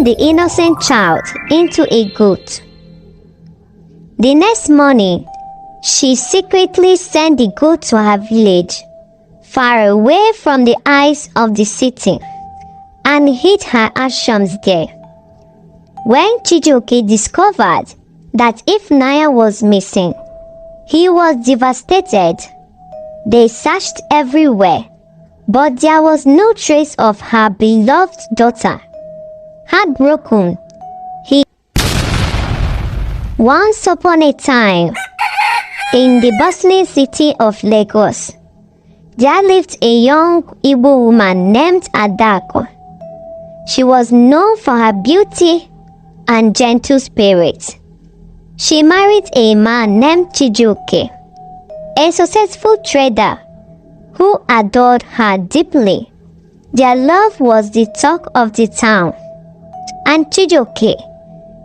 transformed the innocent child into a goat. The next morning, she secretly sent the goat to her village, far away from the eyes of the city, and hid her ashes there. When Chijioke discovered that Ifunanya was missing, he was devastated. They searched everywhere, but there was no trace of her beloved daughter. Heartbroken, once upon a time, in the bustling city of Lagos, there lived a young Igbo woman named Adako. She was known for her beauty and gentle spirit. She married a man named Chijioke, a successful trader who adored her deeply. Their love was the talk of the town, and Chijioke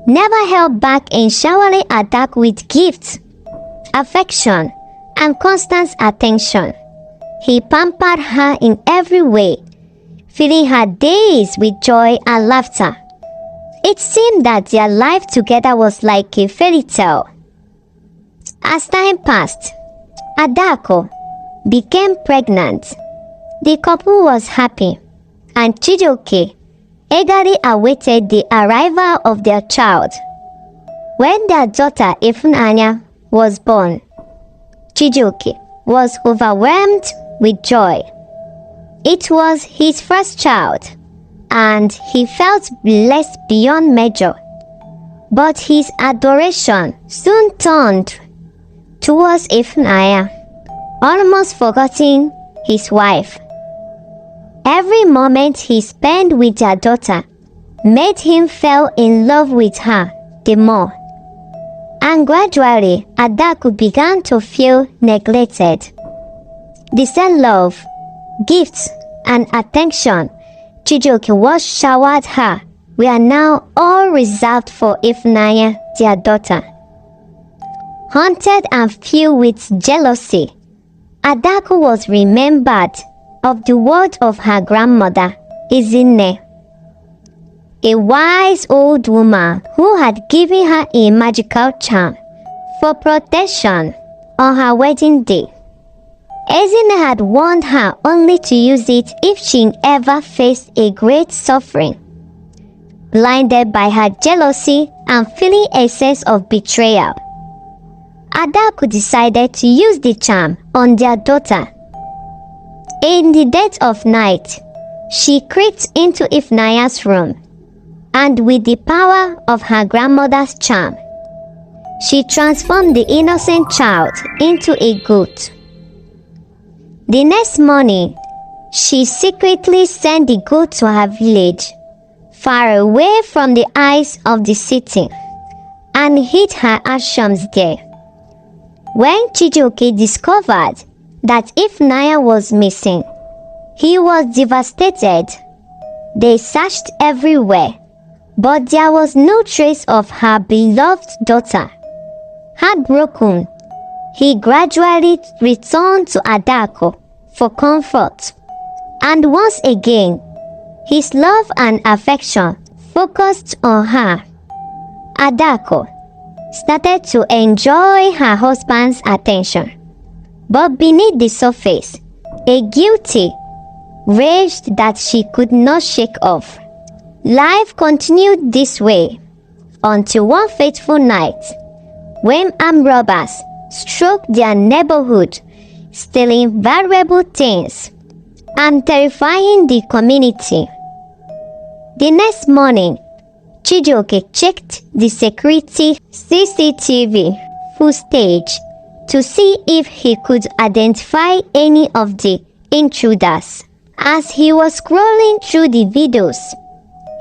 never held back in showering Adako with gifts, affection, and constant attention. He pampered her in every way, filling her days with joy and laughter. It seemed that their life together was like a fairy tale. As time passed, Adako became pregnant. The couple was happy, and Chijioke eagerly awaited the arrival of their child. When their daughter Ifunanya was born, Chijioke was overwhelmed with joy. It was his first child, and he felt blessed beyond measure. But his adoration soon turned towards Ifunanya, almost forgetting his wife. Every moment he spent with their daughter made him fall in love with her the more. And gradually, Adako began to feel neglected. The same love, gifts, and attention Chijioke was showered her were now all reserved for Ifunanya, their daughter. Haunted and filled with jealousy, Adako was remembered of the word of her grandmother, Ezinne, a wise old woman who had given her a magical charm for protection on her wedding day. Ezinne had warned her only to use it if she ever faced a great suffering. Blinded by her jealousy and feeling a sense of betrayal, Adako decided to use the charm on their daughter. In the dead of night, she crept into Ifunanya's room, and with the power of her grandmother's charm, she transformed the innocent child into a goat. The next morning, she secretly sent the goat to her village, far away from the eyes of the city, and hid her ashes there. When Chijioke discovered that Ifunanya was missing, he was devastated. They searched everywhere, but there was no trace of her beloved daughter. Heartbroken, he gradually returned to Adako for comfort, and once again, his love and affection focused on her. Adako started to enjoy her husband's attention, but beneath the surface, a guilty raged that she could not shake off. Life continued this way until one fateful night, when armed robbers struck their neighborhood, stealing valuable things and terrifying the community. The next morning, Chijioke checked the security CCTV footage to see if he could identify any of the intruders. As he was scrolling through the videos,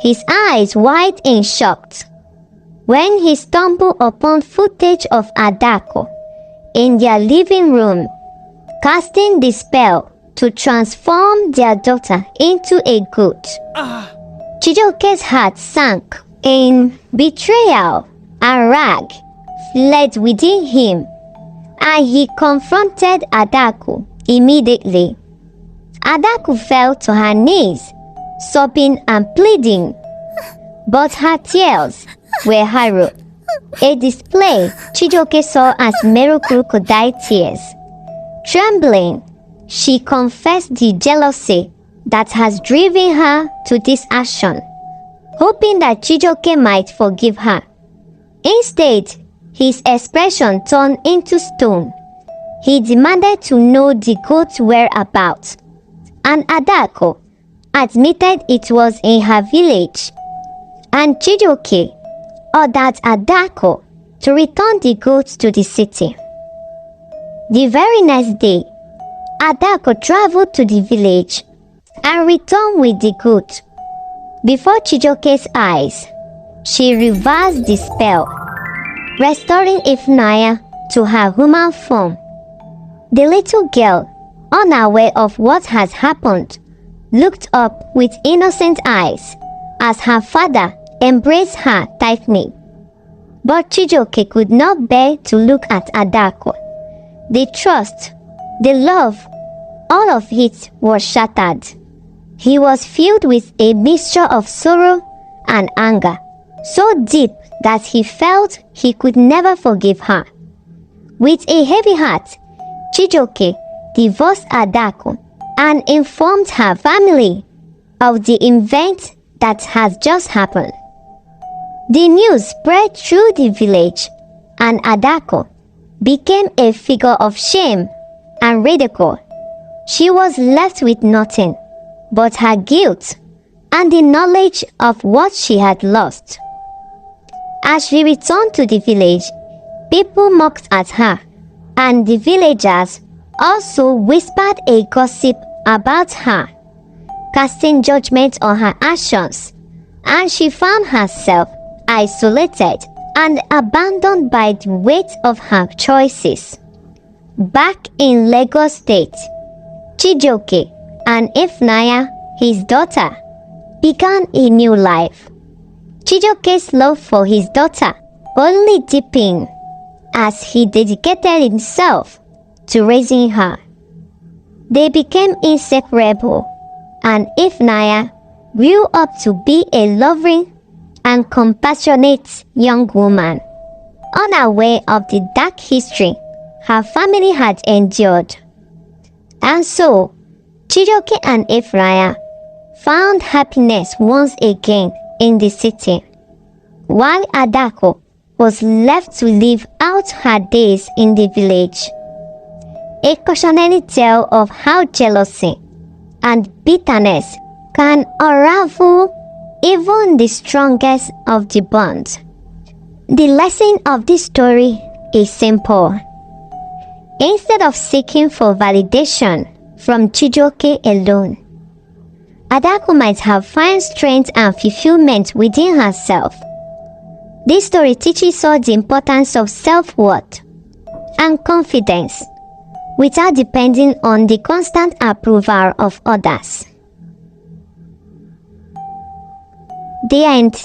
his eyes wide in shock when he stumbled upon footage of Adako in their living room, casting the spell to transform their daughter into a goat. Chijioke's heart sank in betrayal, and rage fled within him, and he confronted Adako immediately. Adako fell to her knees, sobbing and pleading, but her tears were arrow, a display Chijioke saw as mere crocodile tears. Trembling, she confessed the jealousy that has driven her to this action, hoping that Chijioke might forgive her. Instead, his expression turned into stone. He demanded to know the goat's whereabouts, and Adako admitted it was in her village, and Chijioke ordered Adako to return the goat to the city. The very next day, Adako traveled to the village and returned with the goat. Before Chijioke's eyes, she reversed the spell, restoring Ifunanya to her human form. The little girl, unaware of what has happened, looked up with innocent eyes as her father embraced her tightly. But Chijioke could not bear to look at Adako. The trust, the love, all of it was shattered. He was filled with a mixture of sorrow and anger, so deep that he felt he could never forgive her. With a heavy heart, Chijioke divorced Adako and informed her family of the event that has just happened. The news spread through the village, and Adako became a figure of shame and ridicule. She was left with nothing but her guilt and the knowledge of what she had lost. As she returned to the village, people mocked at her, and the villagers also whispered a gossip about her, casting judgment on her actions, and she found herself isolated and abandoned by the weight of her choices. Back in Lagos State, Chijioke and Ifunanya, his daughter, began a new life. Chijioke's love for his daughter only deepened as he dedicated himself to raising her. They became inseparable, and Ifunanya grew up to be a loving and compassionate young woman, unaware of the dark history her family had endured. And so, Chijioke and Ifunanya found happiness once again in the city, while Adako was left to live out her days in the village. A cautionary tale of how jealousy and bitterness can unravel even the strongest of the bonds. The lesson of this story is simple. Instead of seeking for validation from Chijioke alone, Adako might have found strength and fulfillment within herself. This story teaches us the importance of self-worth and confidence without depending on the constant approval of others. The end.